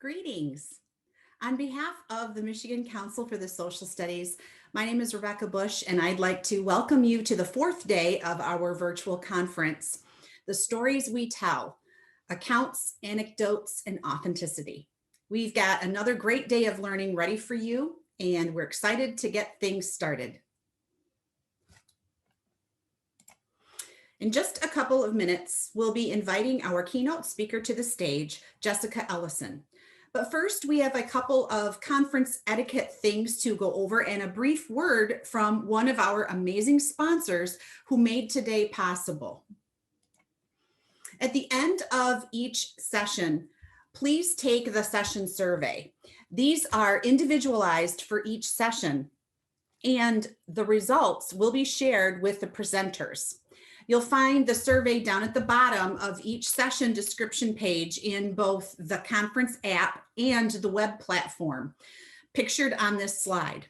Greetings. On behalf of the Michigan Council for the Social Studies, my name is Rebecca Bush, and I'd like to welcome you to the fourth day of our virtual conference, The Stories We Tell, Accounts, Anecdotes, and Authenticity. We've got another great day of learning ready for you, and we're excited to get things started. In just a couple of minutes, we'll be inviting our keynote speaker to the stage, Jessica Ellison. But first, we have a couple of conference etiquette things to go over and a brief word from one of our amazing sponsors who made today possible. At the end of each session, please take the session survey. These are individualized for each session, and the results will be shared with the presenters. You'll find the survey down at the bottom of each session description page in both the conference app and the web platform, pictured on this slide.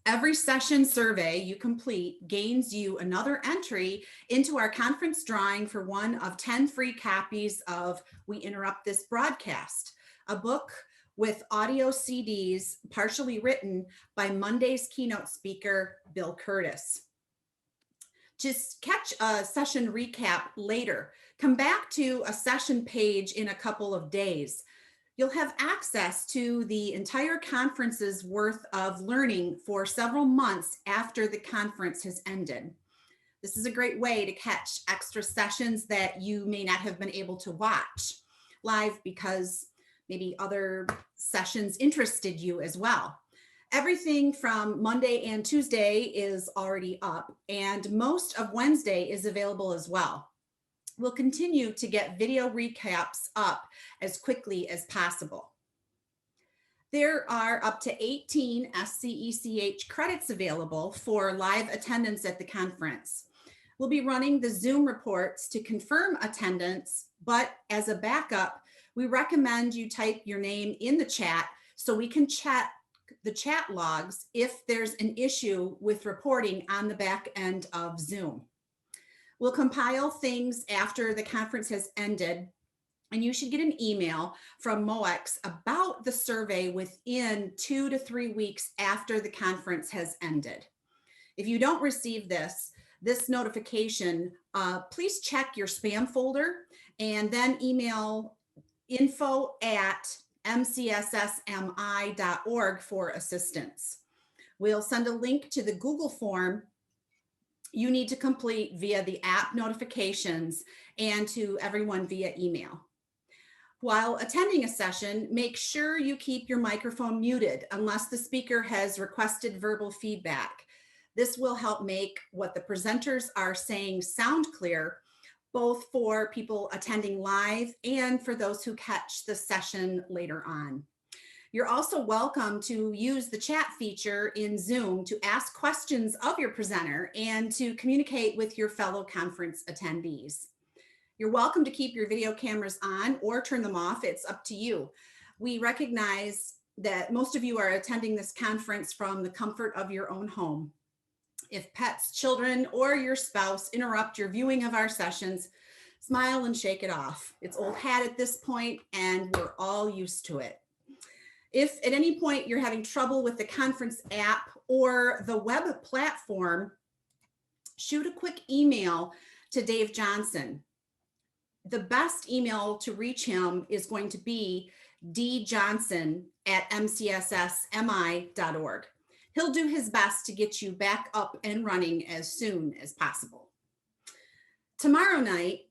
Every session survey you complete gains you another entry into our conference drawing for one of 10 free copies of We Interrupt This Broadcast, a book with audio CDs partially written by Monday's keynote speaker, Bill Curtis. Just catch a session recap later. Come back to a session page in a couple of days. You'll have access to the entire conference's worth of learning for several months after the conference has ended. This is a great way to catch extra sessions that you may not have been able to watch live because maybe other sessions interested you as well. Everything from Monday and Tuesday is already up, and most of Wednesday is available as well. We'll continue to get video recaps up as quickly as possible. There are up to 18 SCECH credits available for live attendance at the conference. We'll be running the Zoom reports to confirm attendance, but as a backup, we recommend you type your name in the chat so we can chat the chat logs if there's an issue with reporting on the back end of Zoom. We'll compile things after the conference has ended, and you should get an email from MOEX about the survey within 2 to 3 weeks after the conference has ended. If you don't receive this notification, please check your spam folder and then email info@mcssmi.org for assistance. We'll send a link to the Google form you need to complete via the app notifications and to everyone via email. While attending a session, make sure you keep your microphone muted unless the speaker has requested verbal feedback. This will help make what the presenters are saying sound clear, both for people attending live and for those who catch the session later on. You're also welcome to use the chat feature in Zoom to ask questions of your presenter and to communicate with your fellow conference attendees. You're welcome to keep your video cameras on or turn them off. It's up to you. We recognize that most of you are attending this conference from the comfort of your own home. If pets, children, or your spouse interrupt your viewing of our sessions, smile and shake it off. It's old hat at this point, and we're all used to it. If at any point you're having trouble with the conference app or the web platform, shoot a quick email to Dave Johnson. The best email to reach him is going to be djohnson@mcssmi.org. He'll do his best to get you back up and running as soon as possible. Tomorrow night,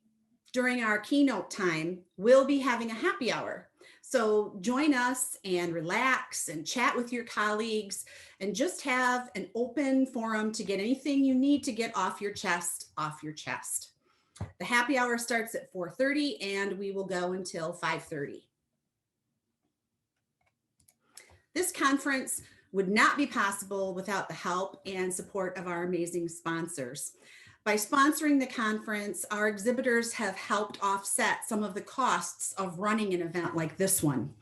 during our keynote time, we'll be having a happy hour. So join us and relax and chat with your colleagues and just have an open forum to get anything you need to get off your chest. The happy hour starts at 4:30 and we will go until 5:30. This conference would not be possible without the help and support of our amazing sponsors. By sponsoring the conference, our exhibitors have helped offset some of the costs of running an event like this one.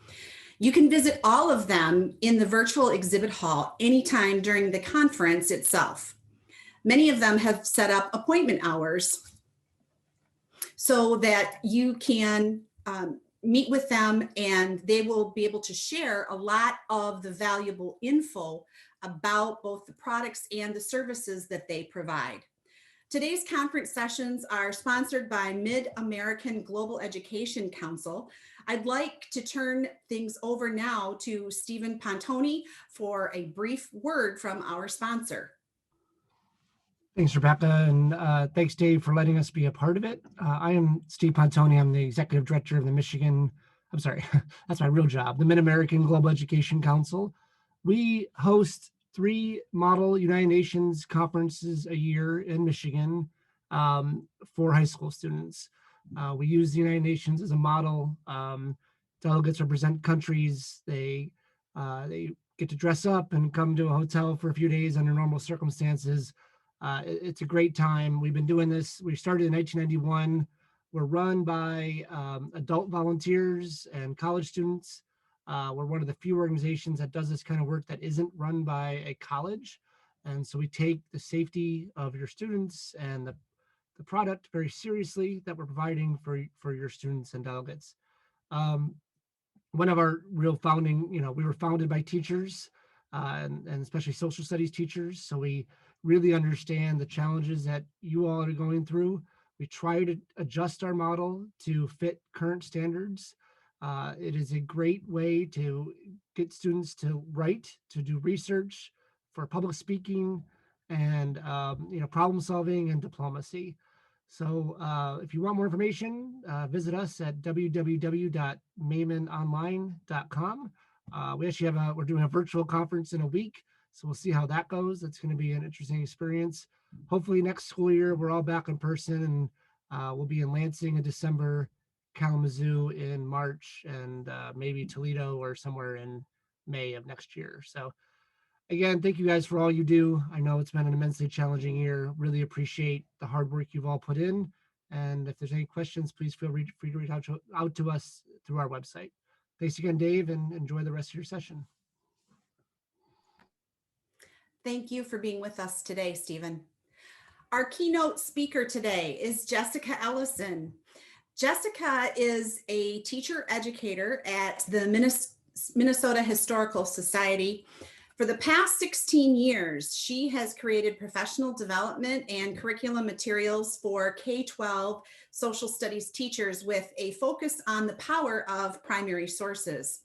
You can visit all of them in the virtual exhibit hall anytime during the conference itself. Many of them have set up appointment hours so that you can meet with them, and they will be able to share a lot of the valuable info about both the products and the services that they provide. Today's conference sessions are sponsored by Mid-American Global Education Council. I'd like to turn things over now to Stephen Pontoni for a brief word from our sponsor. Thanks, Rebecca, and thanks, Dave, for letting us be a part of it. I am Steve Pontoni. I'm the Executive Director of the that's my real job, the Mid-American Global Education Council. We host 3 model United Nations conferences a year in Michigan for high school students. We use the United Nations as a model. Delegates represent countries. They get to dress up and come to a hotel for a few days under normal circumstances. It's a great time. We've been doing this. We started in 1991. We're run by adult volunteers and college students. We're one of the few organizations that does this kind of work that isn't run by a college. And so we take the safety of your students and the product very seriously that we're providing for your students and delegates. One of our real founding, we were founded by teachers and especially social studies teachers. So we really understand the challenges that you all are going through. We try to adjust our model to fit current standards. It is a great way to get students to write, to do research, for public speaking, and problem solving and diplomacy. So if you want more information, visit us at www.maymanonline.com. We're doing a virtual conference in a week, so we'll see how that goes. It's going to be an interesting experience. Hopefully next school year, we're all back in person, and we'll be in Lansing in December, Kalamazoo in March, and maybe Toledo or somewhere in May of next year. So again, thank you guys for all you do. I know it's been an immensely challenging year. Really appreciate the hard work you've all put in. And if there's any questions, please feel free to reach out to us through our website. Thanks again, Dave, and enjoy the rest of your session. Thank you for being with us today, Stephen. Our keynote speaker today is Jessica Ellison. Jessica is a teacher educator at the Minnesota Historical Society. For the past 16 years, she has created professional development and curriculum materials for K-12 social studies teachers with a focus on the power of primary sources.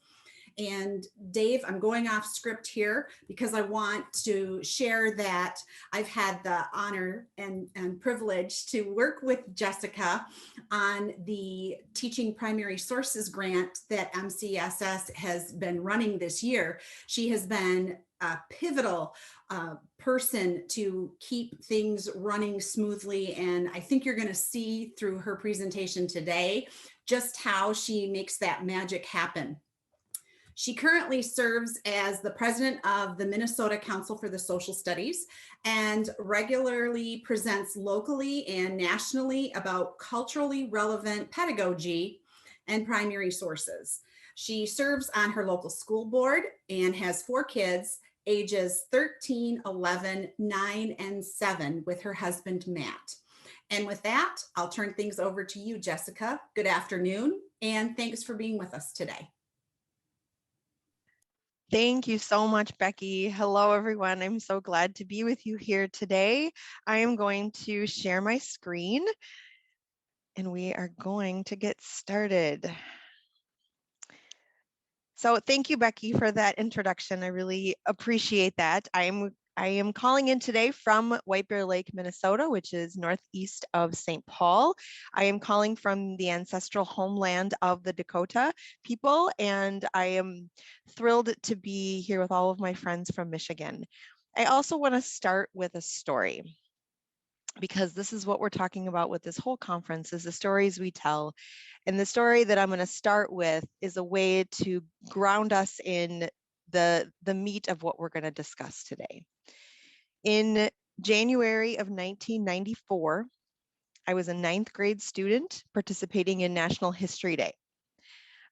And Dave, I'm going off script here because I want to share that I've had the honor and privilege to work with Jessica on the Teaching Primary Sources grant that MCSS has been running this year. She has been a pivotal person to keep things running smoothly. And I think you're going to see through her presentation today just how she makes that magic happen. She currently serves as the president of the Minnesota Council for the Social Studies and regularly presents locally and nationally about culturally relevant pedagogy and primary sources. She serves on her local school board and has 4 kids, ages 13, 11, 9, and 7, with her husband, Matt. And with that, I'll turn things over to you, Jessica. Good afternoon, and thanks for being with us today. Thank you so much, Becky. Hello, everyone. I'm so glad to be with you here today. I am going to share my screen, and we are going to get started. So thank you, Becky, for that introduction. I really appreciate that. I am calling in today from White Bear Lake, Minnesota, which is northeast of St. Paul. I am calling from the ancestral homeland of the Dakota people, and I am thrilled to be here with all of my friends from Michigan. I also want to start with a story, because this is what we're talking about with this whole conference, is the stories we tell. And the story that I'm going to start with is a way to ground us in the meat of what we're going to discuss today. In January of 1994, I was a 9th grade student participating in National History Day.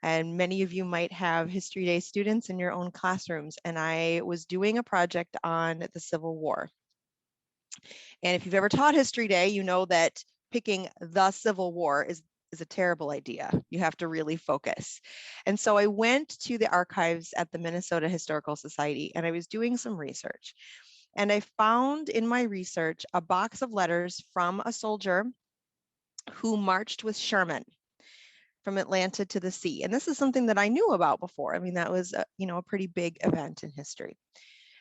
And many of you might have History Day students in your own classrooms. And I was doing a project on the Civil War. And if you've ever taught History Day, you know that picking the Civil War is is a terrible idea. You have to really focus. And so I went to the archives at the Minnesota Historical Society, and I was doing some research. And I found in my research a box of letters from a soldier who marched with Sherman from Atlanta to the sea. And this is something that I knew about before. I mean, that was a pretty big event in history.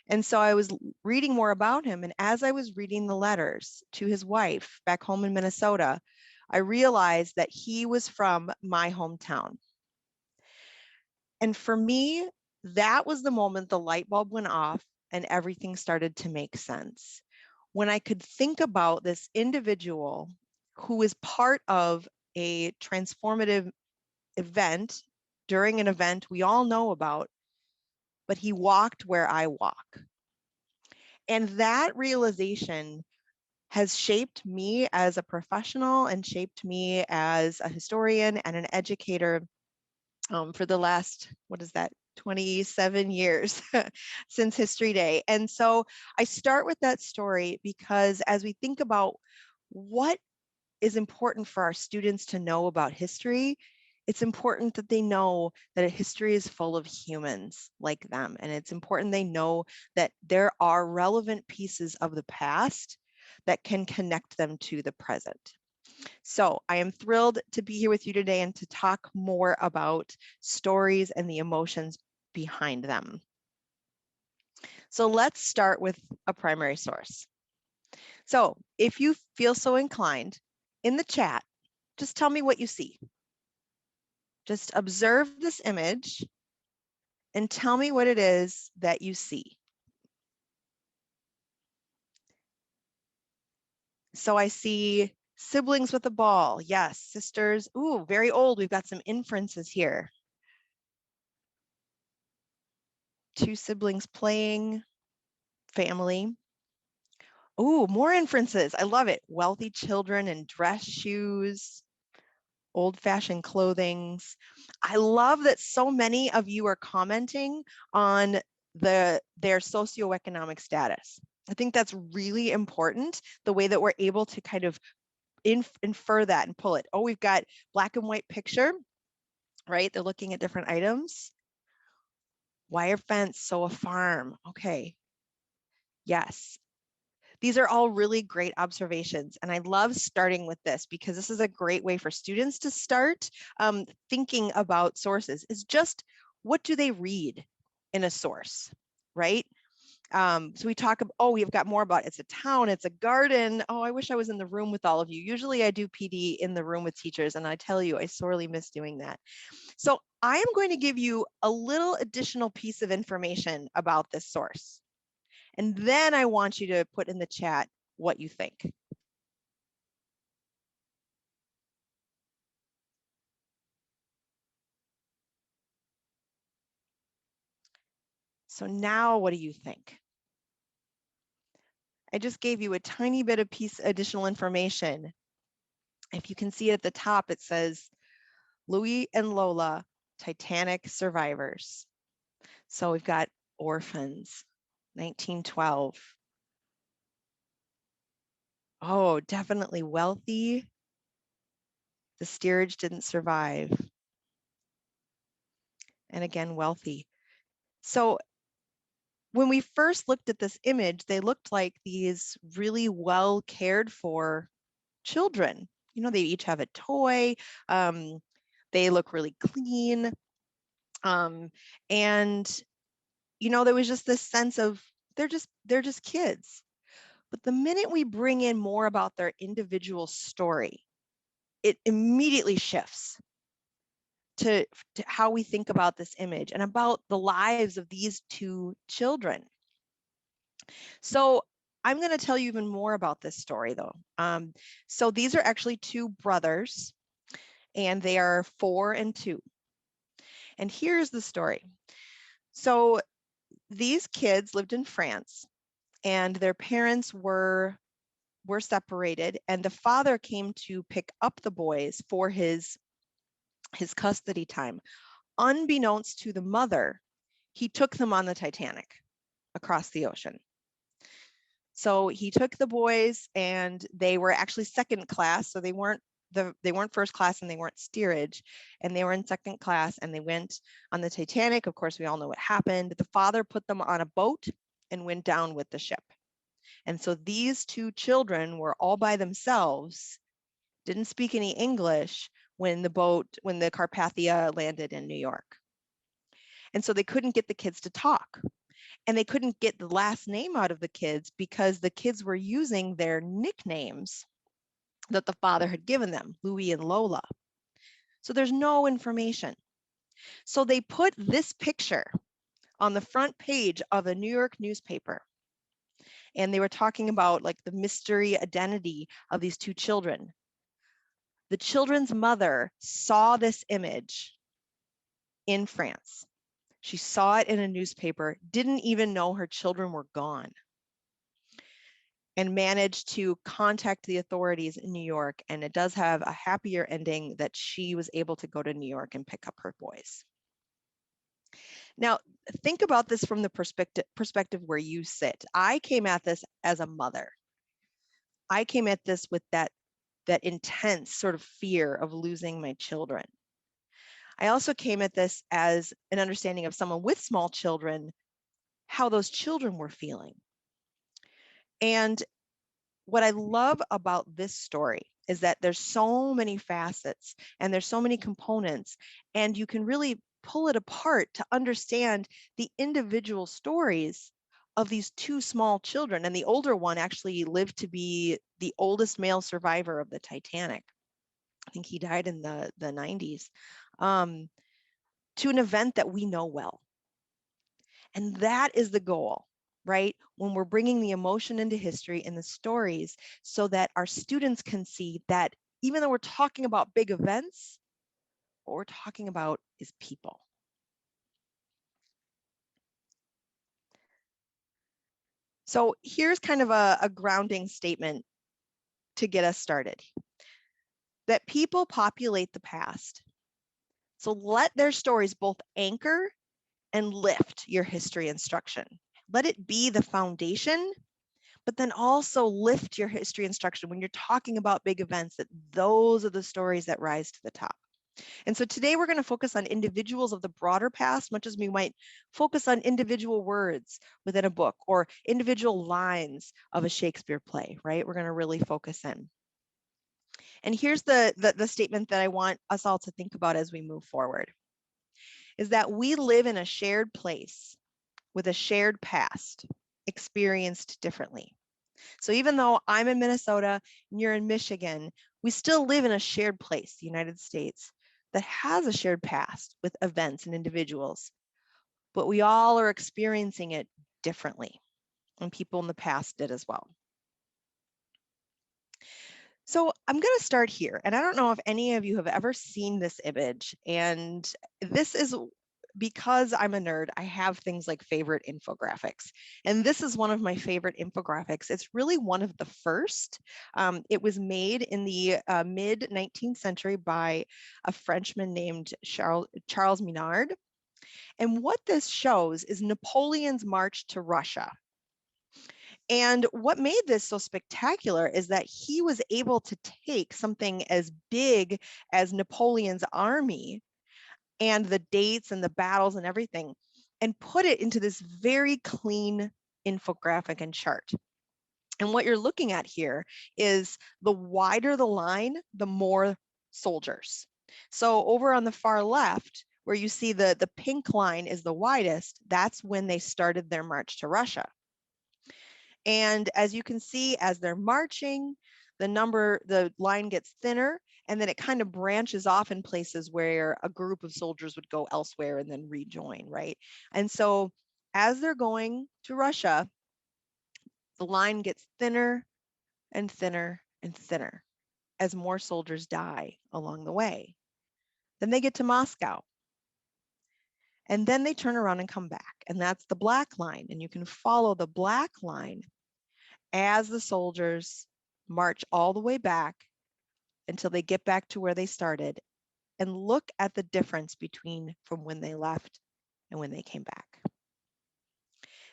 And so I was reading more about him. And as I was reading the letters to his wife back home in Minnesota, I realized that he was from my hometown. And for me, that was the moment the light bulb went off and everything started to make sense. When I could think about this individual who is part of a transformative event during an event we all know about, but he walked where I walk. And that realization has shaped me as a professional and shaped me as a historian and an educator for the last, 27 years since History Day. And so I start with that story because as we think about what is important for our students to know about history, it's important that they know that history is full of humans like them. And it's important they know that there are relevant pieces of the past that can connect them to the present. So I am thrilled to be here with you today and to talk more about stories and the emotions behind them. So let's start with a primary source. So if you feel so inclined, in the chat, just tell me what you see. Just observe this image and tell me what it is that you see. So I see siblings with a ball. Yes, sisters. Ooh, very old. We've got some inferences here. Two siblings playing, family. Ooh, more inferences. I love it. Wealthy children in dress shoes, old-fashioned clothings. I love that so many of you are commenting on their socioeconomic status. I think that's really important, the way that we're able to kind of infer that and pull it. Oh, we've got black and white picture, right? They're looking at different items. Wire fence, so a farm. Okay. Yes. These are all really great observations. And I love starting with this because this is a great way for students to start thinking about sources. Is just what do they read in a source, right? So we talk about, oh, we've got more about it's a town, it's a garden. Oh, I wish I was in the room with all of you. Usually I do PD in the room with teachers, and I tell you, I sorely miss doing that. So I am going to give you a little additional piece of information about this source. And then I want you to put in the chat what you think. So now what do you think? I just gave you a tiny bit of additional information. If you can see at the top, it says Louis and Lola, Titanic survivors. So we've got orphans, 1912. Oh, definitely wealthy. The steerage didn't survive. And again, wealthy. So when we first looked at this image, they looked like these really well cared for children. You know, they each have a toy. They look really clean. And, you know, there was just this sense of they're just kids. But the minute we bring in more about their individual story, it immediately shifts to how we think about this image and about the lives of these two children. So I'm going to tell you even more about this story, though. So these are actually two brothers, and they are 4 and 2. And here's the story. So these kids lived in France, and their parents were separated, and the father came to pick up the boys for his custody time. Unbeknownst to the mother, he took them on the Titanic across the ocean. So he took the boys, and they were actually second class, so they weren't they weren't first class and they weren't steerage, and they were in second class, and they went on the Titanic. Of course, we all know what happened. The father put them on a boat and went down with the ship. And so these two children were all by themselves, didn't speak any English when the Carpathia landed in New York. And so they couldn't get the kids to talk. And they couldn't get the last name out of the kids because the kids were using their nicknames that the father had given them, Louis and Lola. So there's no information. So they put this picture on the front page of a New York newspaper. And they were talking about like the mystery identity of these two children. The children's mother saw this image in France. She saw it in a newspaper, didn't even know her children were gone, and managed to contact the authorities in New York. And it does have a happier ending that she was able to go to New York and pick up her boys. Now, think about this from the perspective where you sit. I came at this as a mother. I came at this with that intense sort of fear of losing my children. I also came at this as an understanding of someone with small children, how those children were feeling. And what I love about this story is that there's so many facets and there's so many components, and you can really pull it apart to understand the individual stories of these two small children. And the older one actually lived to be the oldest male survivor of the Titanic. I think he died in the 90s, to an event that we know well. And that is the goal, right? When we're bringing the emotion into history and the stories, so that our students can see that even though we're talking about big events, what we're talking about is people. So here's kind of a grounding statement to get us started. That people populate the past. So let their stories both anchor and lift your history instruction. Let it be the foundation, but then also lift your history instruction when you're talking about big events, that those are the stories that rise to the top. And so today we're going to focus on individuals of the broader past, much as we might focus on individual words within a book or individual lines of a Shakespeare play, right? We're going to really focus in. And here's the statement that I want us all to think about as we move forward, is that we live in a shared place with a shared past, experienced differently. So even though I'm in Minnesota and you're in Michigan, we still live in a shared place, the United States, that has a shared past with events and individuals, but we all are experiencing it differently, and people in the past did as well. So I'm going to start here, and I don't know if any of you have ever seen this image, and this is because I'm a nerd, I have things like favorite infographics. And this is one of my favorite infographics. It's really one of the first. It was made in the mid 19th century by a Frenchman named Charles Minard. And what this shows is Napoleon's march to Russia. And what made this so spectacular is that he was able to take something as big as Napoleon's army and the dates and the battles and everything, and put it into this very clean infographic and chart. And what you're looking at here is the wider the line, the more soldiers. So over on the far left, where you see the pink line is the widest, that's when they started their march to Russia. And as you can see, as they're marching, the line gets thinner, and then it kind of branches off in places where a group of soldiers would go elsewhere and then rejoin, right? And so as they're going to Russia, the line gets thinner and thinner and thinner as more soldiers die along the way. Then they get to Moscow. And then they turn around and come back. And that's the black line. And you can follow the black line as the soldiers march all the way back until they get back to where they started, and look at the difference between from when they left and when they came back.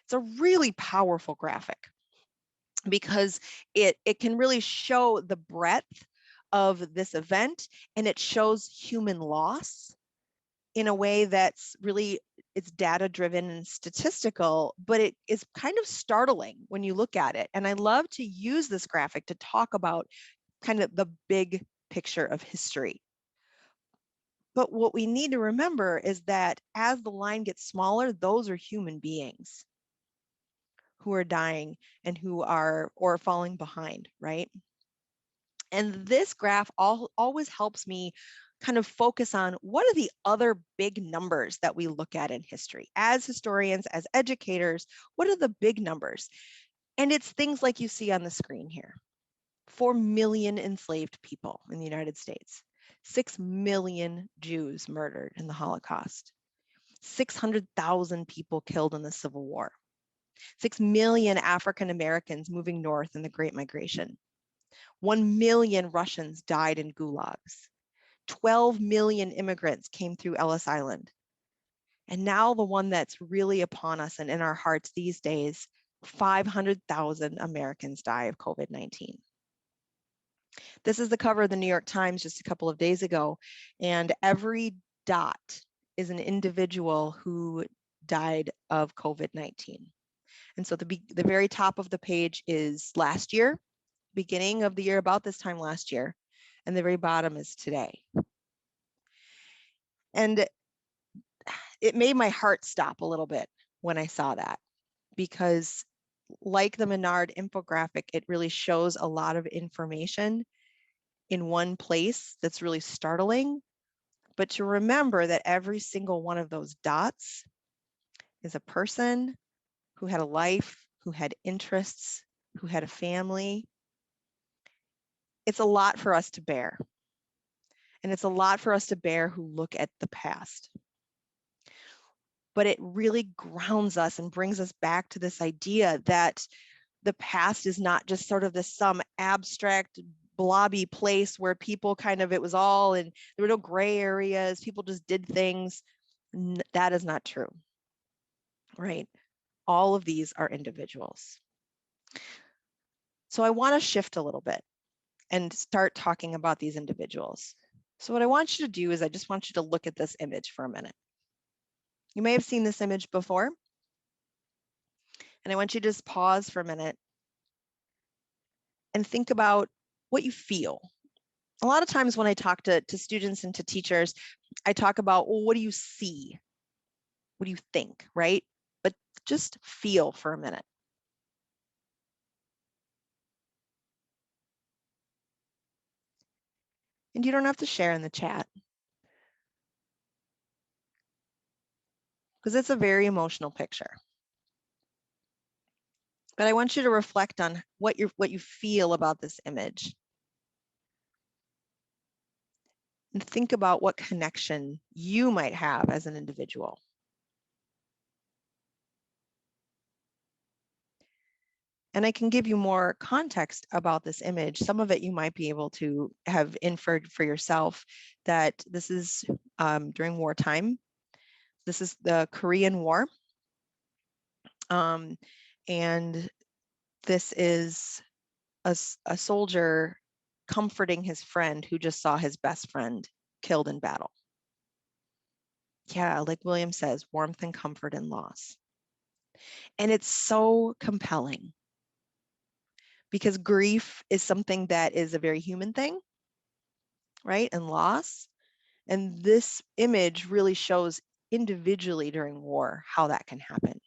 It's a really powerful graphic because it can really show the breadth of this event, and it shows human loss in a way that's really, it's data driven and statistical, but it is kind of startling when you look at it. And I love to use this graphic to talk about kind of the big picture of history. But what we need to remember is that as the line gets smaller, those are human beings who are dying and who are or falling behind, right? And this graph always helps me kind of focus on what are the other big numbers that we look at in history. As historians, as educators, what are the big numbers? And it's things like you see on the screen here. 4 million enslaved people in the United States. 6 million Jews murdered in the Holocaust. 600,000 people killed in the Civil War. 6 million African Americans moving north in the Great Migration. 1 million Russians died in gulags. 12 million immigrants came through Ellis Island. And now the one that's really upon us and in our hearts these days, 500,000 Americans die of COVID-19. This is the cover of the New York Times just a couple of days ago, and every dot is an individual who died of COVID-19. And so the very top of the page is last year, beginning of the year, about this time last year, and the very bottom is today. And it made my heart stop a little bit when I saw that, because like the Menard infographic, it really shows a lot of information in one place that's really startling. But to remember that every single one of those dots is a person who had a life, who had interests, who had a family. It's a lot for us to bear. And it's a lot for us to bear who look at the past. But it really grounds us and brings us back to this idea that the past is not just sort of this some abstract blobby place where people kind of, it was all, and there were no gray areas, people just did things. That is not true, right? All of these are individuals. So I want to shift a little bit and start talking about these individuals. So what I want you to do is I just want you to look at this image for a minute. You may have seen this image before, and I want you to just pause for a minute and think about what you feel. A lot of times when I talk to students and to teachers, I talk about, well, what do you see? What do you think, right? But just feel for a minute. And you don't have to share in the chat, because it's a very emotional picture. But I want you to reflect on what you feel about this image. And think about what connection you might have as an individual. And I can give you more context about this image. Some of it you might be able to have inferred for yourself that this is during wartime. This is the Korean War. And this is a soldier comforting his friend who just saw his best friend killed in battle. Yeah, like William says, warmth and comfort and loss. And it's so compelling because grief is something that is a very human thing, right? And loss. And this image really shows individually during war how that can happen.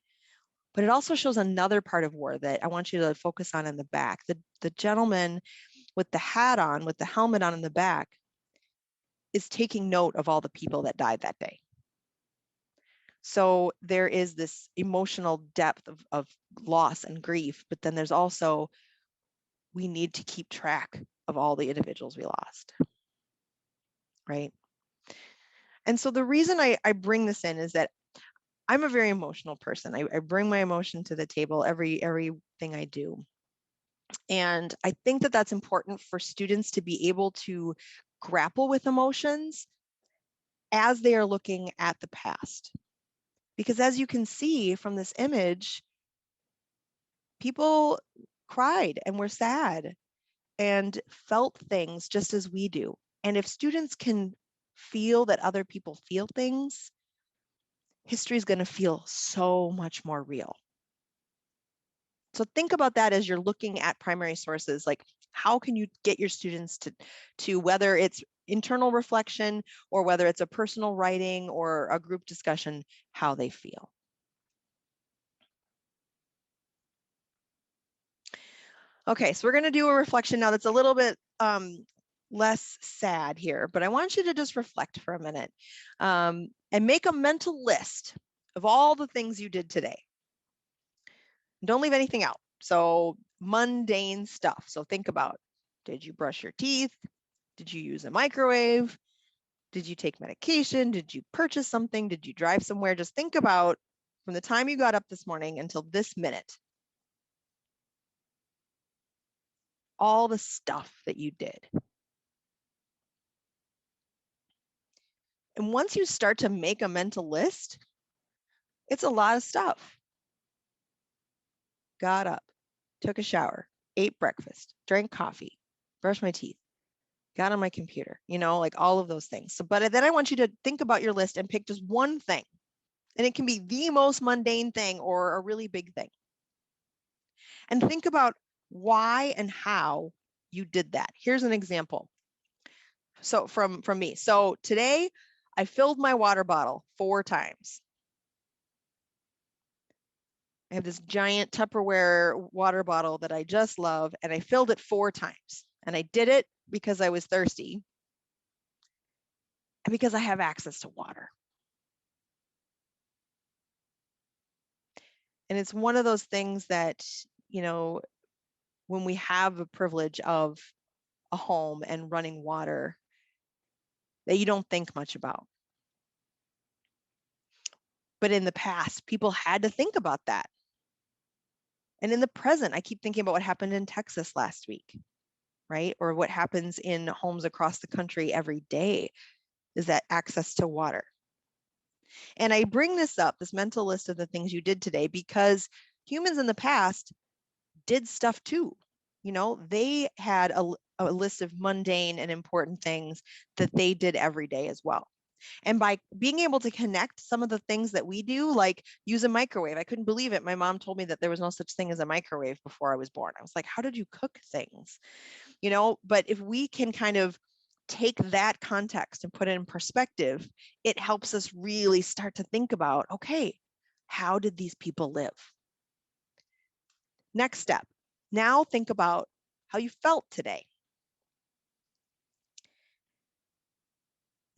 But it also shows another part of war that I want you to focus on in the back. The gentleman with the hat on, with the helmet on in the back, is taking note of all the people that died that day. So there is this emotional depth of loss and grief, but then there's also, we need to keep track of all the individuals we lost, right? And so the reason I bring this in is that I'm a very emotional person. I bring my emotion to the table everything I do. And I think that that's important for students to be able to grapple with emotions as they are looking at the past. Because as you can see from this image, people cried and were sad. and felt things just as we do. And if students can feel that other people feel things, history is going to feel so much more real. So think about that as you're looking at primary sources, like how can you get your students to whether it's internal reflection or whether it's a personal writing or a group discussion, how they feel. Okay, so we're going to do a reflection now that's a little bit less sad here, but I want you to just reflect for a minute and make a mental list of all the things you did today. Don't leave anything out. So mundane stuff. So think about, did you brush your teeth? Did you use a microwave? Did you take medication? Did you purchase something? Did you drive somewhere? Just think about from the time you got up this morning until this minute, all the stuff that you did. And once you start to make a mental list, it's a lot of stuff. Got up, took a shower, ate breakfast, drank coffee, brushed my teeth, got on my computer, like all of those things. So, but then I want you to think about your list and pick just one thing. And it can be the most mundane thing or a really big thing. And think about why and how you did that. Here's an example. So from me. So today I filled my water bottle 4 times. I have this giant Tupperware water bottle that I just love, and I filled it 4 times. And I did it because I was thirsty and because I have access to water. And it's one of those things that, when we have a privilege of a home and running water that you don't think much about. But in the past, people had to think about that. And in the present, I keep thinking about what happened in Texas last week, right? Or what happens in homes across the country every day is that access to water. And I bring this up, this mental list of the things you did today, because humans in the past did stuff too. They had a list of mundane and important things that they did every day as well. And by being able to connect some of the things that we do, like use a microwave, I couldn't believe it. My mom told me that there was no such thing as a microwave before I was born. I was like, how did you cook things? But if we can kind of take that context and put it in perspective, it helps us really start to think about, okay, how did these people live? Next step, now think about how you felt today.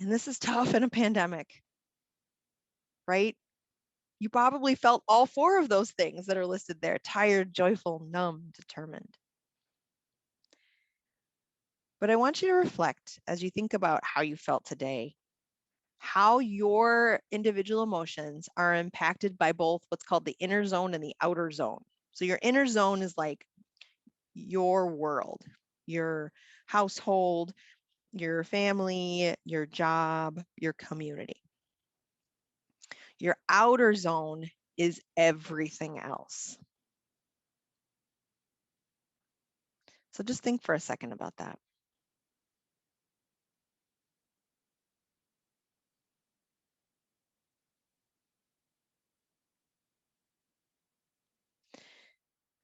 And this is tough in a pandemic, right? You probably felt all 4 of those things that are listed there: tired, joyful, numb, determined. But I want you to reflect as you think about how you felt today, how your individual emotions are impacted by both what's called the inner zone and the outer zone. So your inner zone is like your world, your household, your family, your job, your community. Your outer zone is everything else. So just think for a second about that.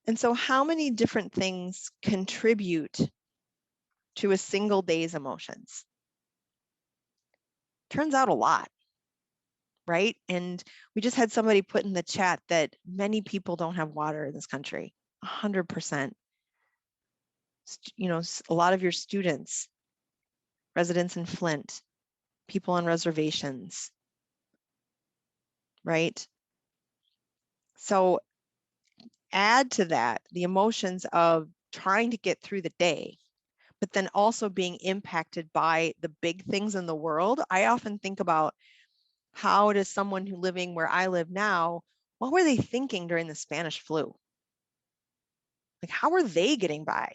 And so how many different things contribute to a single day's emotions? Turns out a lot, right? And we just had somebody put in the chat that many people don't have water in this country, 100%. A lot of your students, residents in Flint, people on reservations, right? So add to that the emotions of trying to get through the day, but then also being impacted by the big things in the world. I often think about, how does someone who living where I live now, what were they thinking during the Spanish flu? Like, how are they getting by?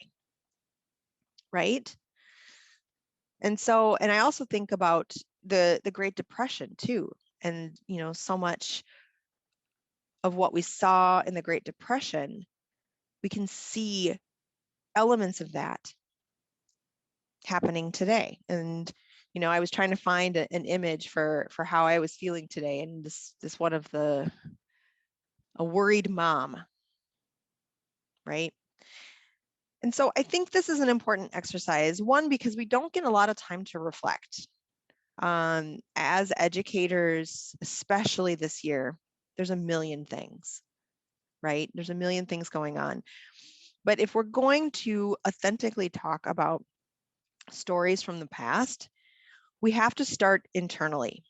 Right? And I also think about the Great Depression too. And, so much of what we saw in the Great Depression, we can see elements of that happening today. And, I was trying to find an image for how I was feeling today. And this one of a worried mom, right? And so I think this is an important exercise, one, because we don't get a lot of time to reflect. As educators, especially this year, there's a million things, right? There's a million things going on. But if we're going to authentically talk about stories from the past, we have to start internally.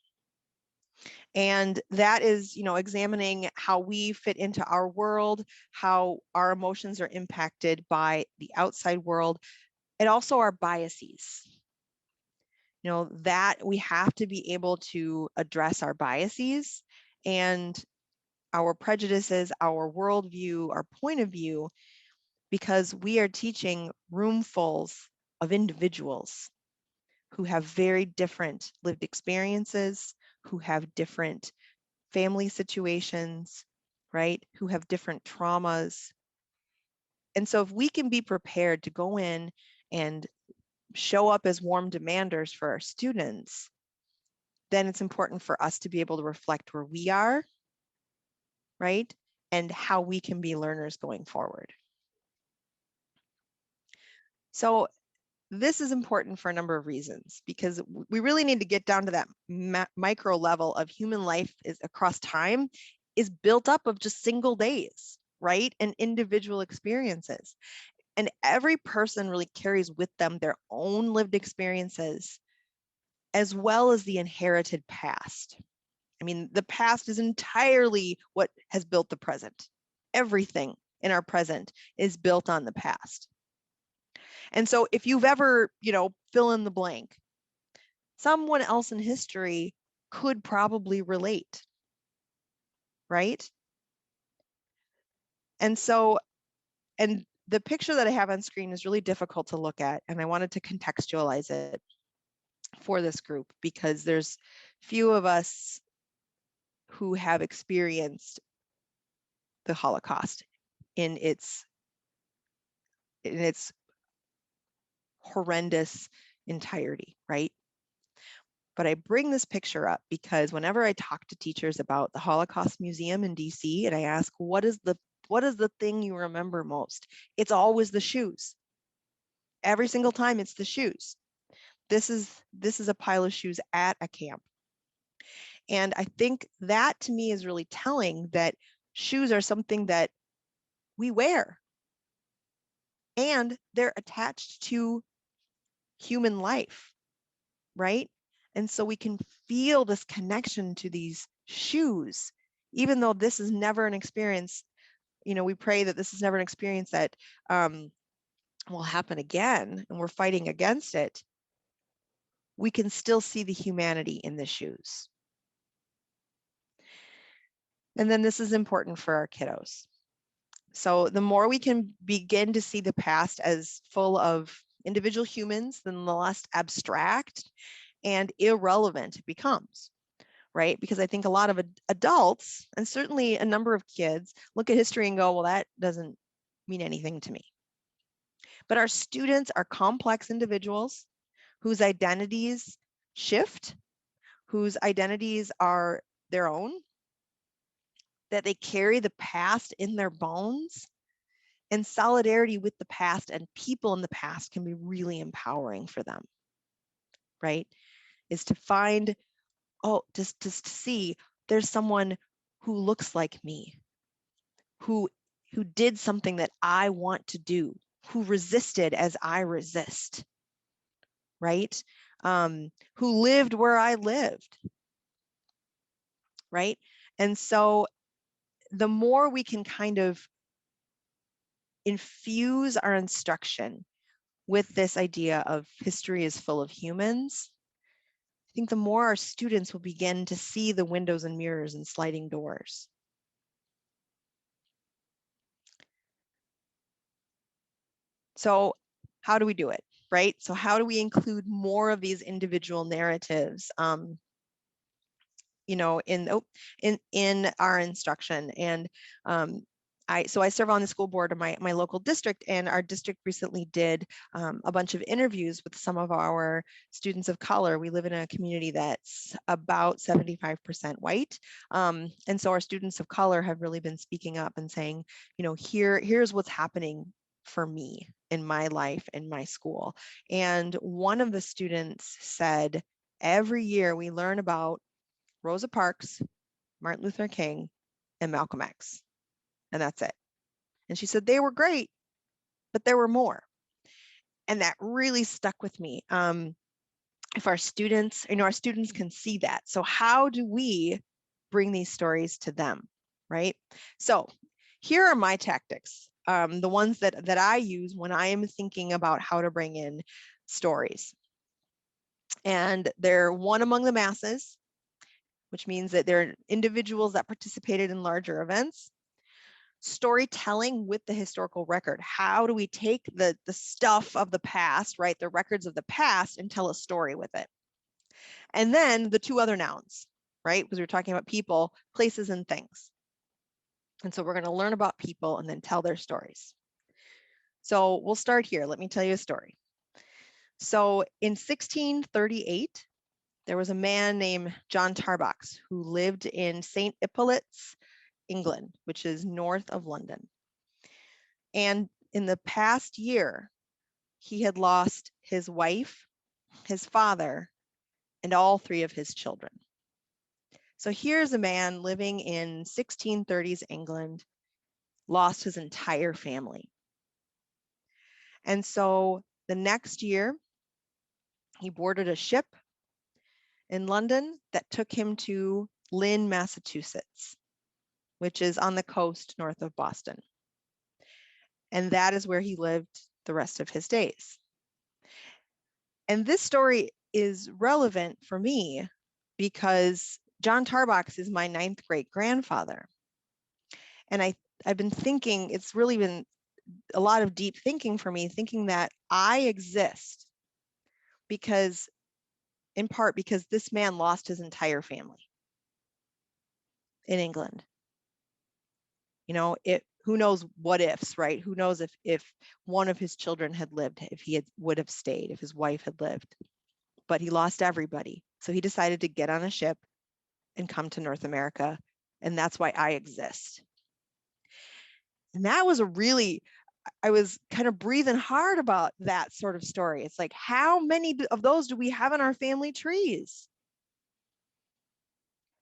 And that is, examining how we fit into our world, how our emotions are impacted by the outside world, and also our biases. That we have to be able to address our biases and our prejudices, our worldview, our point of view, because we are teaching roomfuls of individuals who have very different lived experiences, who have different family situations, right? Who have different traumas. And so if we can be prepared to go in and show up as warm demanders for our students, then it's important for us to be able to reflect where we are, right? And how we can be learners going forward. So this is important for a number of reasons, because we really need to get down to that micro level of human life is across time is built up of just single days, right? And individual experiences. And every person really carries with them their own lived experiences, as well as the inherited past. I mean, the past is entirely what has built the present. Everything in our present is built on the past. And so if you've ever, fill in the blank, someone else in history could probably relate, right? And so, and the picture that I have on screen is really difficult to look at, and I wanted to contextualize it for this group because there's few of us who have experienced the Holocaust in its horrendous entirety, right? But I bring this picture up because whenever I talk to teachers about the Holocaust Museum in DC and I ask, what is the thing you remember most? It's always the shoes. Every single time it's the shoes. This is a pile of shoes at a camp. And I think that to me is really telling that shoes are something that we wear and they're attached to human life, right? And so we can feel this connection to these shoes, even though this is never an experience. We pray that this is never an experience that will happen again, and we're fighting against it. We can still see the humanity in the shoes. And then this is important for our kiddos. So the more we can begin to see the past as full of individual humans, then the less abstract and irrelevant it becomes, right? Because I think a lot of adults, and certainly a number of kids, look at history and go, well, that doesn't mean anything to me. But our students are complex individuals whose identities shift, whose identities are their own, that they carry the past in their bones, and solidarity with the past and people in the past can be really empowering for them, right? Is to find, just to see there's someone who looks like me, who did something that I want to do, who resisted as I resist, right? Who lived where I lived, right? And so the more we can kind of infuse our instruction with this idea of history is full of humans, I think the more our students will begin to see the windows and mirrors and sliding doors. So how do we do it, right? So how do we include more of these individual narratives, in our instruction? And So I serve on the school board of my local district, and our district recently did a bunch of interviews with some of our students of color. We live in a community that's about 75% white. And so our students of color have really been speaking up and saying, here's what's happening for me in my life, in my school. And one of the students said, every year we learn about Rosa Parks, Martin Luther King, and Malcolm X. And that's it. And she said, they were great, but there were more. And that really stuck with me. If our students, our students can see that. So how do we bring these stories to them, right? So here are my tactics, the ones that I use when I am thinking about how to bring in stories. And they're one among the masses, which means that they're individuals that participated in larger events. Storytelling with the historical record. How do we take the stuff of the past, right, the records of the past, and tell a story with it? And then the two other nouns, right, because we're talking about people, places, and things. And so we're going to learn about people and then tell their stories. So we'll start here. Let me tell you a story. So in 1638, there was a man named John Tarbox who lived in St. Hippolyte's, England, which is north of London. And in the past year, he had lost his wife, his father, and all three of his children. So here's a man living in 1630s England, lost his entire family. And so the next year, he boarded a ship in London that took him to Lynn, Massachusetts, which is on the coast north of Boston. And that is where he lived the rest of his days. And this story is relevant for me because John Tarbox is my 9th great grandfather. And I've been thinking, it's really been a lot of deep thinking for me, thinking that I exist because, in part, because this man lost his entire family in England. Who knows what ifs, right? Who knows if one of his children had lived, if he would have stayed, if his wife had lived. But he lost everybody. So he decided to get on a ship and come to North America. And that's why I exist. And that was I was kind of breathing hard about that sort of story. It's like, how many of those do we have in our family trees?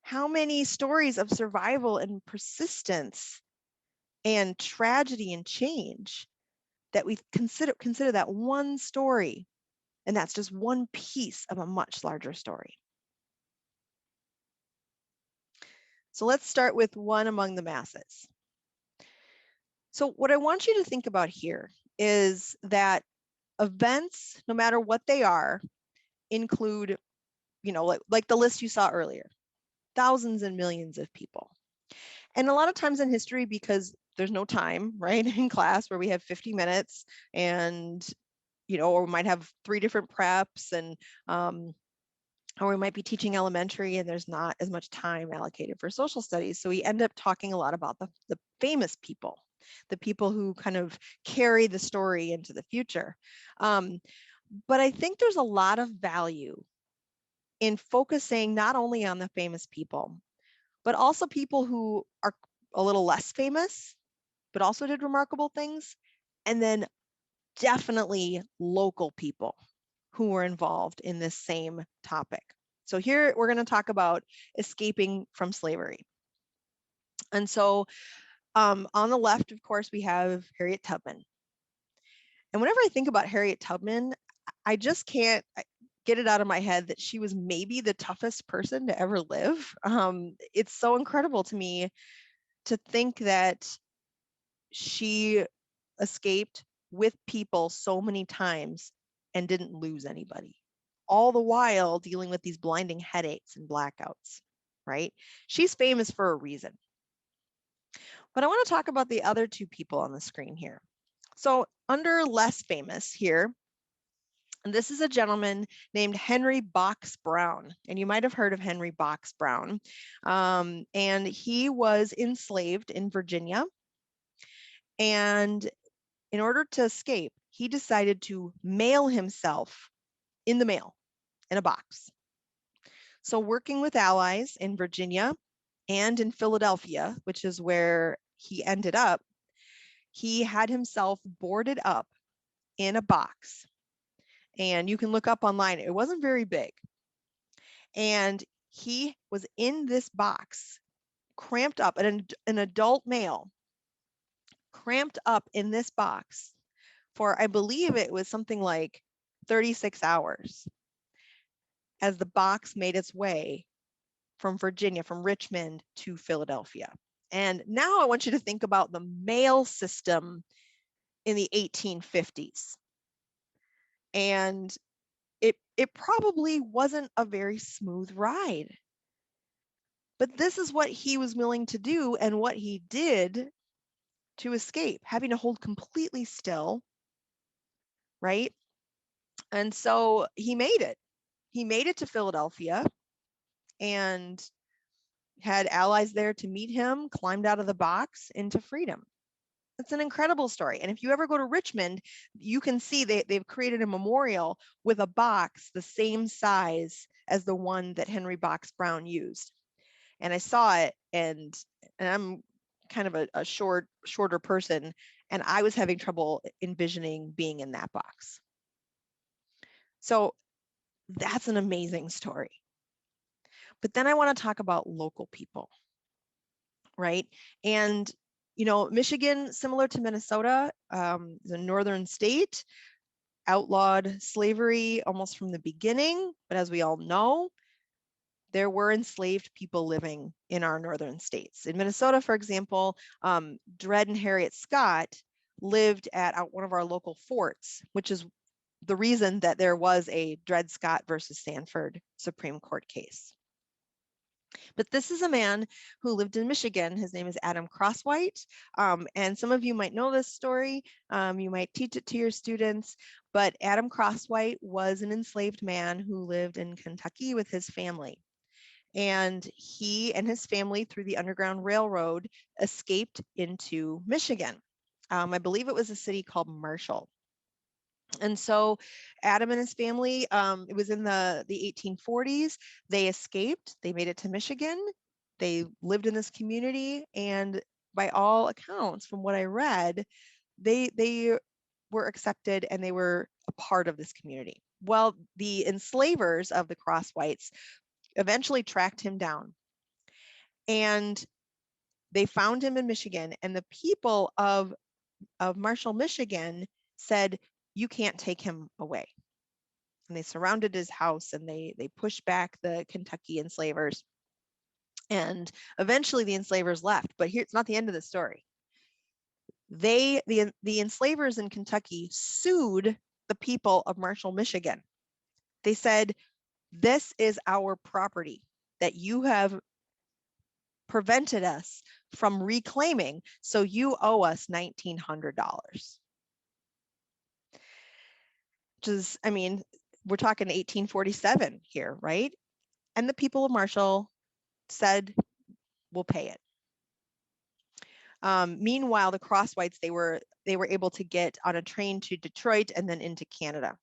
How many stories of survival and persistence and tragedy and change that we consider that one story, and that's just one piece of a much larger story. So let's start with one among the masses. So what I want you to think about here is that events, no matter what they are, include, like the list you saw earlier, thousands and millions of people. And a lot of times in history, because there's no time, right, in class where we have 50 minutes and, or we might have 3 different preps and, or we might be teaching elementary and there's not as much time allocated for social studies. So we end up talking a lot about the famous people, the people who kind of carry the story into the future. But I think there's a lot of value in focusing not only on the famous people, but also people who are a little less famous, but also did remarkable things. And then definitely local people who were involved in this same topic. So here we're going to talk about escaping from slavery. And so on the left, of course, we have Harriet Tubman. And whenever I think about Harriet Tubman, I just can't get it out of my head that she was maybe the toughest person to ever live. It's so incredible to me to think that she escaped with people so many times and didn't lose anybody, all the while dealing with these blinding headaches and blackouts, right? She's famous for a reason. But I want to talk about the other 2 people on the screen here. So under less famous here, and this is a gentleman named Henry Box Brown, and you might have heard of Henry Box Brown. And he was enslaved in Virginia. And in order to escape, he decided to mail himself in the mail in a box. So working with allies in Virginia and in Philadelphia, which is where he ended up, he had himself boarded up in a box. And you can look up online, it wasn't very big. And he was in this box, cramped up, an adult male, cramped up in this box for, I believe it was something like 36 hours as the box made its way from Virginia, from Richmond to Philadelphia. And now I want you to think about the mail system in the 1850s. And it probably wasn't a very smooth ride. But this is what he was willing to do and what he did to escape, having to hold completely still, right? And so he made it. He made it to Philadelphia and had allies there to meet him, climbed out of the box into freedom. It's an incredible story. And if you ever go to Richmond, you can see they've created a memorial with a box the same size as the one that Henry Box Brown used. And I saw it, and I'm kind of a shorter person, and I was having trouble envisioning being in that box. So that's an amazing story. But then I want to talk about local people, right? And you know, Michigan, similar to Minnesota, is a northern state, outlawed slavery almost from the beginning. But as we all know, there were enslaved people living in our northern states. In Minnesota, for example, Dred and Harriet Scott lived at one of our local forts, which is the reason that there was a Dred Scott versus Sanford Supreme Court case. But this is a man who lived in Michigan. His name is Adam Crosswhite. And some of you might know this story. You might teach it to your students. But Adam Crosswhite was an enslaved man who lived in Kentucky with his family. And he and his family, through the Underground Railroad, escaped into Michigan. I believe it was a city called Marshall. And so Adam and his family, it was in the 1840s, they escaped, they made it to Michigan, they lived in this community, and by all accounts, from what I read, they were accepted and they were a part of this community. Well, the enslavers of the Crosswhites eventually tracked him down, and they found him in Michigan, and the people of Marshall, Michigan said, you can't take him away. And they surrounded his house and they pushed back the Kentucky enslavers. And eventually the enslavers left, but here it's not the end of the story. The enslavers in Kentucky sued the people of Marshall, Michigan. They said, this is our property that you have prevented us from reclaiming, so you owe us $1,900. Which is, I mean, we're talking 1847 here, right? And the people of Marshall said, we'll pay it. Meanwhile, the Crosswhites, they were able to get on a train to Detroit and then into Canada.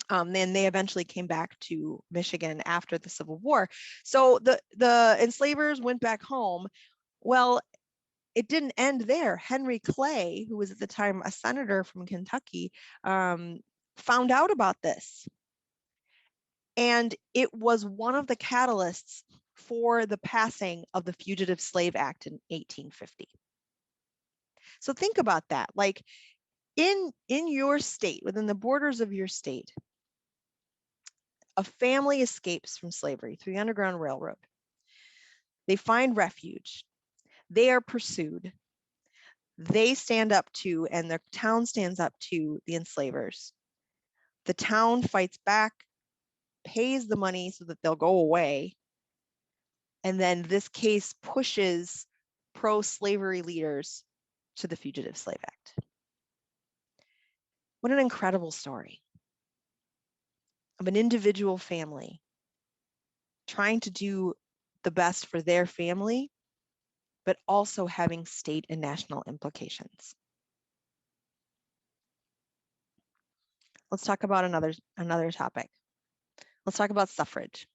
Then they eventually came back to Michigan after the Civil War. So the enslavers went back home. Well, it didn't end there. Henry Clay, who was at the time a senator from Kentucky, found out about this. And it was one of the catalysts for the passing of the Fugitive Slave Act in 1850. So think about that. Like in your state, within the borders of your state, a family escapes from slavery through the Underground Railroad. They find refuge. They are pursued. They stand up to, and the town stands up to the enslavers. The town fights back, pays the money so that they'll go away. And then this case pushes pro-slavery leaders to the Fugitive Slave Act. What an incredible story of an individual family trying to do the best for their family, but also having state and national implications. let's talk about another topic. Let's talk about suffrage.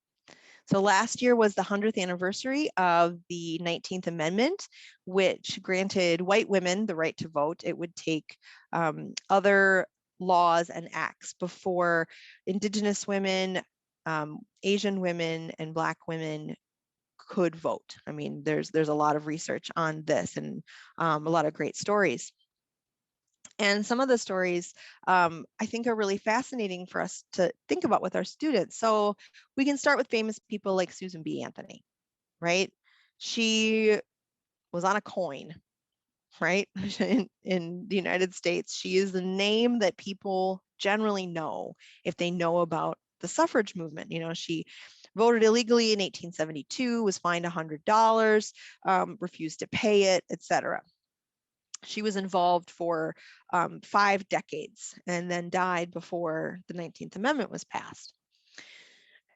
So last year was the 100th anniversary of the 19th Amendment, which granted white women the right to vote. It would take other laws and acts before Indigenous women, Asian women, and Black women could vote. I mean, there's a lot of research on this and a lot of great stories. And some of the stories I think are really fascinating for us to think about with our students. So we can start with famous people like Susan B. Anthony, right? She was on a coin, right? in the United States, she is the name that people generally know if they know about the suffrage movement. You know, she voted illegally in 1872, was fined $100, refused to pay it, etc. She was involved for 5 decades and then died before the 19th Amendment was passed.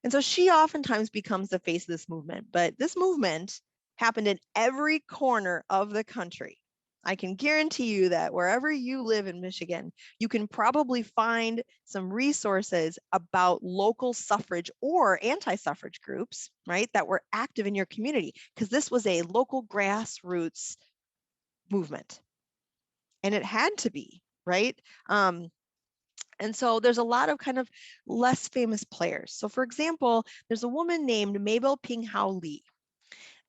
And so she oftentimes becomes the face of this movement, but this movement happened in every corner of the country. I can guarantee you that wherever you live in Michigan, you can probably find some resources about local suffrage or anti-suffrage groups, right, that were active in your community, because this was a local grassroots movement. And it had to be, right? And so there's a lot of kind of less famous players. So for example, there's a woman named Mabel Pinghao Lee.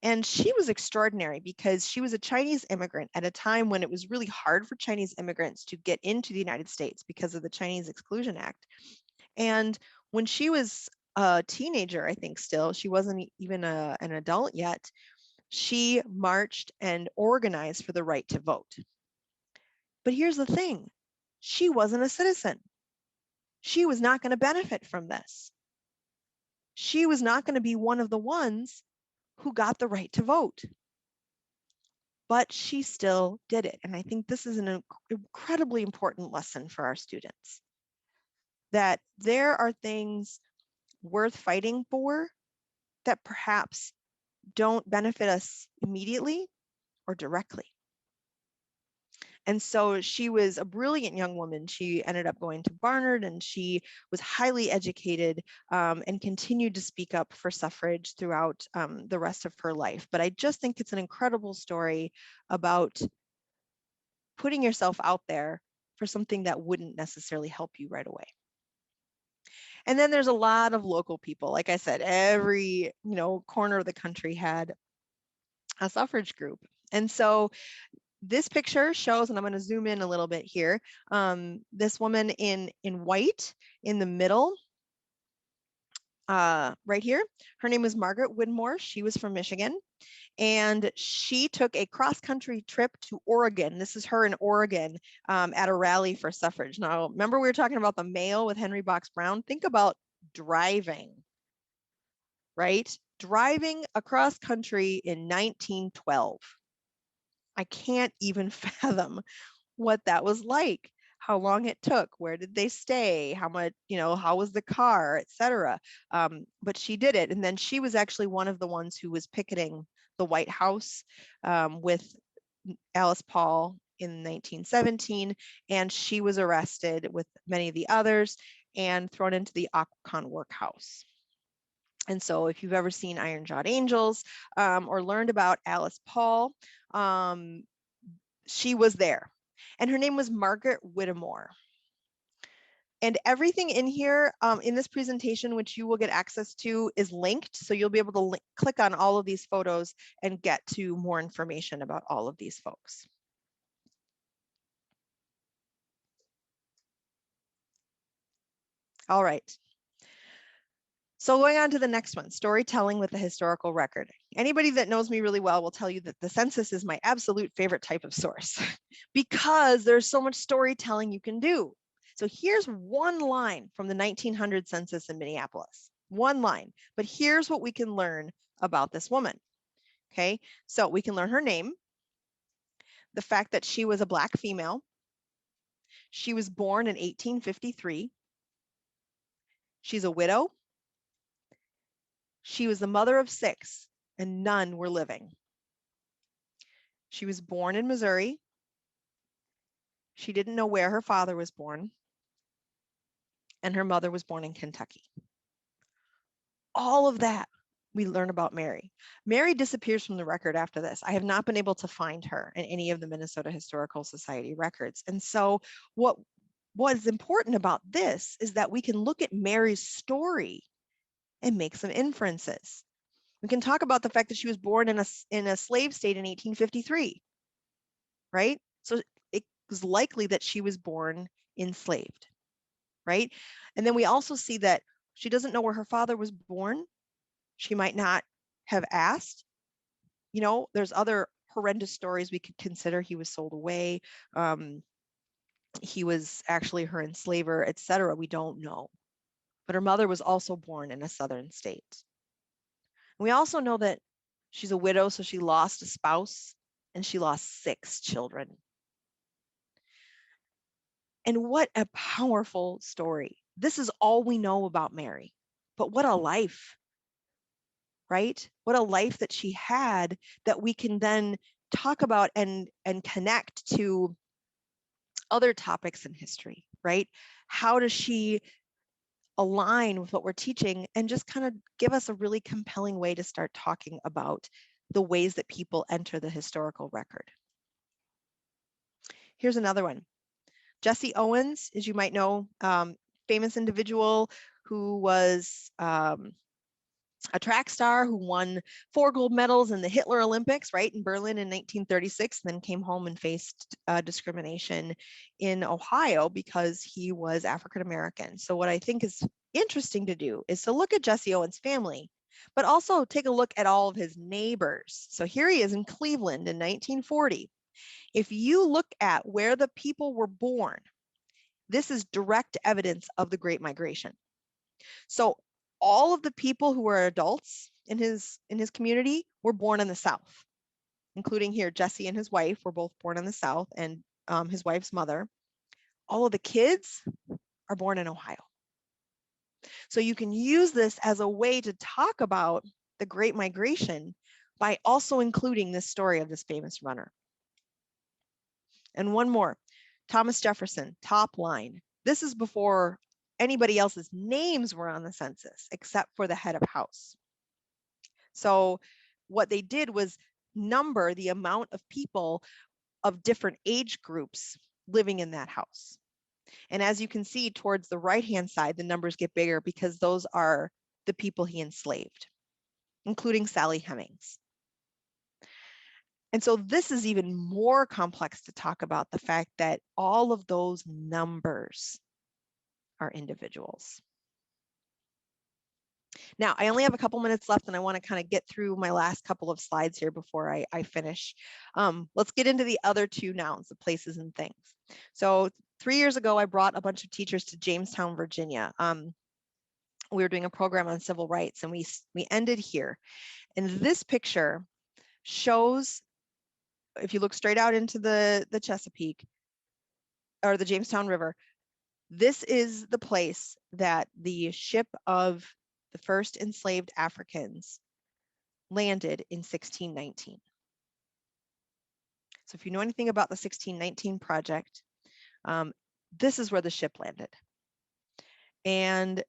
And she was extraordinary because she was a Chinese immigrant at a time when it was really hard for Chinese immigrants to get into the United States because of the Chinese Exclusion Act. And when she was a teenager, I think still, she wasn't even an adult yet, she marched and organized for the right to vote. But here's the thing, she wasn't a citizen. She was not going to benefit from this. She was not going to be one of the ones who got the right to vote. But she still did it. And I think this is an incredibly important lesson for our students, that there are things worth fighting for that perhaps don't benefit us immediately or directly. And so she was a brilliant young woman. She ended up going to Barnard and she was highly educated and continued to speak up for suffrage throughout the rest of her life. But I just think it's an incredible story about putting yourself out there for something that wouldn't necessarily help you right away. And then there's a lot of local people. Like I said, every corner of the country had a suffrage group. And so this picture shows, and I'm going to zoom in a little bit here, this woman in white in the middle, right here. Her name is Margaret Whitmore. She was from Michigan, and she took a cross-country trip to Oregon. This is her in Oregon at a rally for suffrage. Now, remember we were talking about the mail with Henry Box Brown? Think about driving, right? Driving across country in 1912. I can't even fathom what that was like, how long it took, where did they stay, how much, how was the car, etc. But she did it. And then she was actually one of the ones who was picketing the White House with Alice Paul in 1917. And she was arrested with many of the others and thrown into the Occoquan workhouse. And so if you've ever seen Iron Jawed Angels or learned about Alice Paul, she was there. And her name was Margaret Whitmore. And everything in here in this presentation, which you will get access to, is linked. So you'll be able to click on all of these photos and get to more information about all of these folks. All right. So going on to the next one, storytelling with a historical record. Anybody that knows me really well will tell you that the census is my absolute favorite type of source because there's so much storytelling you can do. So here's one line from the 1900 census in Minneapolis, one line, but here's what we can learn about this woman. Okay, so we can learn her name, the fact that she was a Black female. She was born in 1853. She's a widow. She was the mother of 6 and none were living. She was born in Missouri. She didn't know where her father was born. and her mother was born in Kentucky. All of that we learn about Mary. Mary disappears from the record after this. I have not been able to find her in any of the Minnesota Historical Society records. And so what is important about this is that we can look at Mary's story and make some inferences. We can talk about the fact that she was born in a slave state in 1853, right? So it was likely that she was born enslaved, right? And then we also see that she doesn't know where her father was born. She might not have asked. You know, there's other horrendous stories we could consider. He was sold away. He was actually her enslaver, etc. We don't know. But her mother was also born in a southern state. And we also know that she's a widow, so she lost a spouse and she lost 6 children. And what a powerful story. This is all we know about Mary. But what a life, right? What a life that she had that we can then talk about and connect to other topics in history, right? How does she align with what we're teaching and just kind of give us a really compelling way to start talking about the ways that people enter the historical record. Here's another one. Jesse Owens, as you might know, famous individual who was a track star who won 4 gold medals in the Hitler Olympics, right, in Berlin in 1936, then came home and faced discrimination in Ohio because he was African American. So what I think is interesting to do is to look at Jesse Owens' family, but also take a look at all of his neighbors. So here he is in Cleveland in 1940. If you look at where the people were born, this is direct evidence of the Great Migration. So all of the people who were adults in his community were born in the South, including here Jesse and his wife were both born in the South, and his wife's mother. All of the kids are born in Ohio. So you can use this as a way to talk about the Great Migration by also including this story of this famous runner. And one more, Thomas Jefferson, top line. This is before anybody else's names were on the census except for the head of house. So what they did was number the amount of people of different age groups living in that house. And as you can see towards the right-hand side, the numbers get bigger because those are the people he enslaved, including Sally Hemings. And so this is even more complex to talk about, the fact that all of those numbers are individuals. Now, I only have a couple minutes left and I want to kind of get through my last couple of slides here before I finish. Let's get into the other 2 nouns, the places and things. So 3 years ago, I brought a bunch of teachers to Jamestown, Virginia. We were doing a program on civil rights and we ended here. And this picture shows, if you look straight out into the Chesapeake or the Jamestown River, this is the place that the ship of the first enslaved Africans landed in 1619. So if you know anything about the 1619 project, this is where the ship landed. And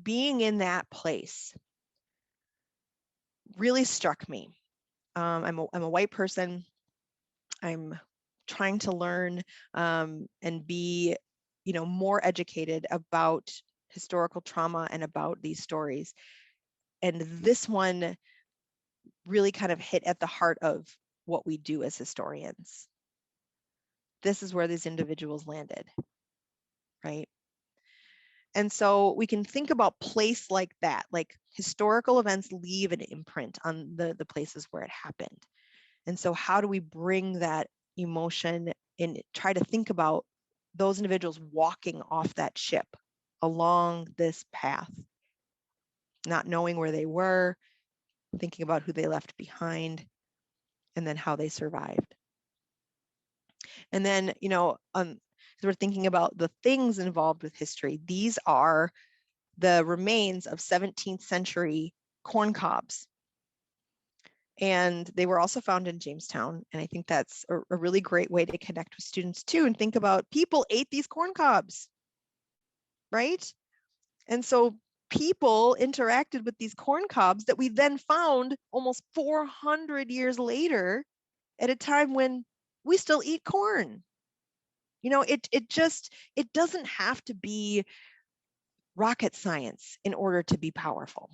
being in that place really struck me. I'm a white person. I'm trying to learn and be, more educated about historical trauma and about these stories. And this one really kind of hit at the heart of what we do as historians. This is where these individuals landed, right? And so we can think about place like that, like historical events leave an imprint on the places where it happened. And so how do we bring that emotion and try to think about those individuals walking off that ship along this path, not knowing where they were, thinking about who they left behind, and then how they survived. And then, we're thinking about the things involved with history. These are the remains of 17th century corn cobs. And they were also found in Jamestown. And I think that's a really great way to connect with students too, and think about people ate these corn cobs. right? And so people interacted with these corn cobs that we then found almost 400 years later at a time when we still eat corn. You know, it doesn't have to be rocket science in order to be powerful.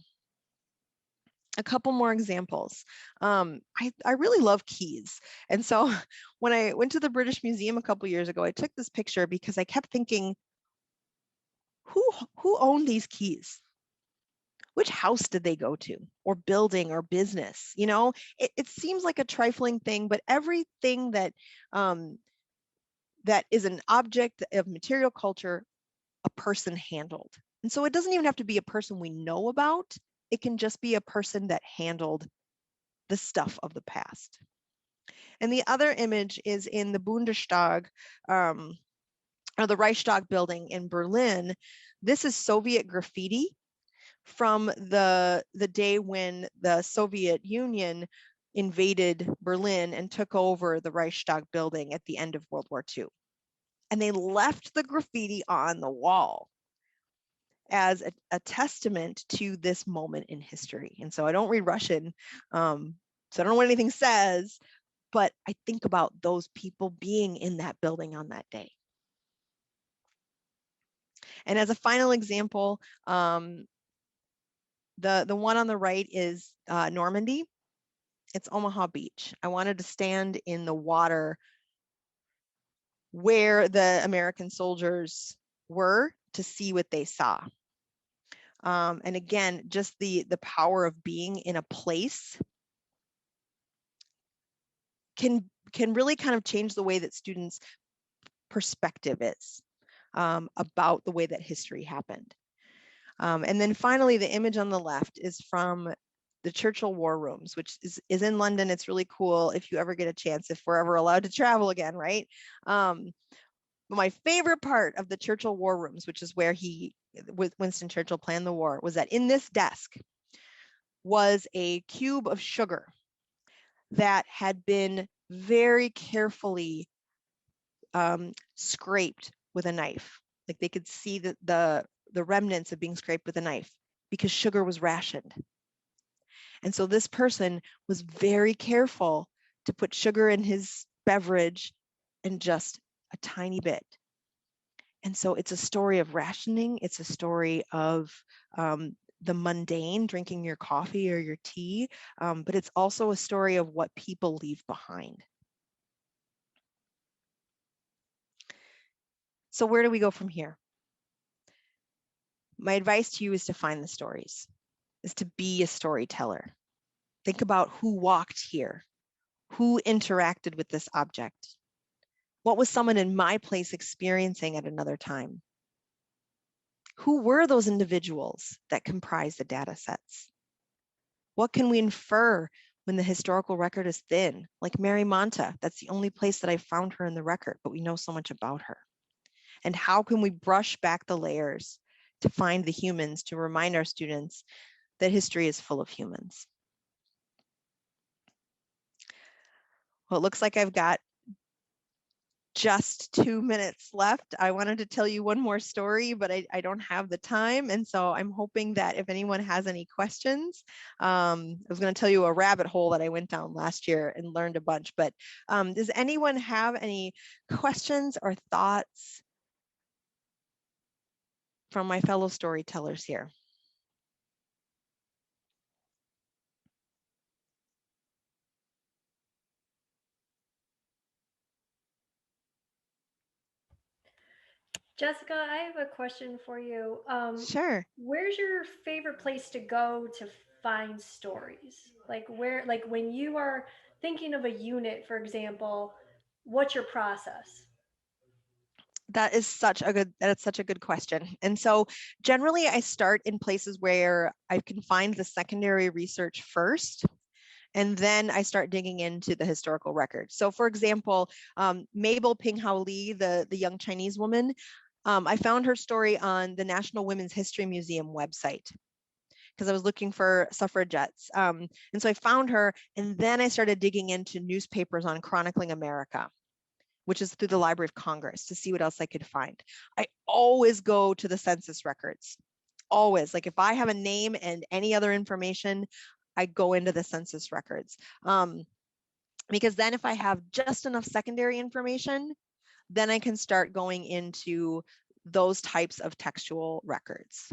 A couple more examples. I really love keys. And so when I went to the British Museum a couple years ago, I took this picture because I kept thinking, who owned these keys? Which house did they go to, or building, or business? You know, it seems like a trifling thing, but everything that that is an object of material culture, a person handled. And so it doesn't even have to be a person we know about. It can just be a person that handled the stuff of the past. And the other image is in the Bundestag, or the Reichstag building in Berlin. This is Soviet graffiti from the day when the Soviet Union invaded Berlin and took over the Reichstag building at the end of World War II. And they left the graffiti on the wall as a testament to this moment in history. And so I don't read Russian, so I don't know what anything says, but I think about those people being in that building on that day. And as a final example, the one on the right is Normandy. It's Omaha Beach. I wanted to stand in the water where the American soldiers were to see what they saw. And again, just the power of being in a place can really kind of change the way that students' perspective is about the way that history happened. And then finally, the image on the left is from the Churchill War Rooms, which is in London. It's really cool if you ever get a chance, if we're ever allowed to travel again, right? My favorite part of the Churchill War Rooms, which is where Winston Churchill planned the war, was that in this desk was a cube of sugar that had been very carefully scraped with a knife. Like they could see the remnants of being scraped with a knife because sugar was rationed. And so this person was very careful to put sugar in his beverage and just a tiny bit. And so it's a story of rationing. It's a story of the mundane, drinking your coffee or your tea, but it's also a story of what people leave behind. So where do we go from here? My advice to you is to find the stories, is to be a storyteller. Think about who walked here, who interacted with this object. What was someone in my place experiencing at another time? Who were those individuals that comprise the data sets? What can we infer when the historical record is thin? Like Mary Monta, that's the only place that I found her in the record, but we know so much about her. And how can we brush back the layers to find the humans, to remind our students that history is full of humans? Well, it looks like I've got just 2 minutes left. I wanted to tell you one more story, but I don't have the time. And so I'm hoping that if anyone has any questions, I was going to tell you a rabbit hole that I went down last year and learned a bunch, but does anyone have any questions or thoughts from my fellow storytellers here? Jessica, I have a question for you. Sure. Where's your favorite place to go to find stories? Like when you are thinking of a unit, for example, what's your process? That's such a good question. And so generally I start in places where I can find the secondary research first, and then I start digging into the historical record. So for example, Mabel Pinghao Li, the young Chinese woman, I found her story on the National Women's History Museum website because I was looking for suffragettes. And so I found her, and then I started digging into newspapers on chronicling America, which is through the Library of Congress, to see what else I could find. I always go to the census records. Always. Like if I have a name and any other information, I go into the census records. Because then if I have just enough secondary information, then I can start going into those types of textual records.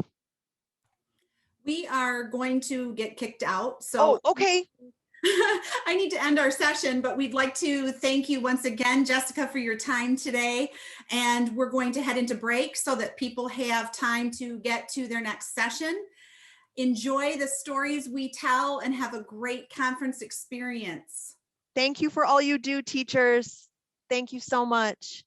We are going to get kicked out. So okay. I need to end our session, but we'd like to thank you once again, Jessica, for your time today. And we're going to head into break so that people have time to get to their next session. Enjoy the stories we tell and have a great conference experience. Thank you for all you do, teachers. Thank you so much.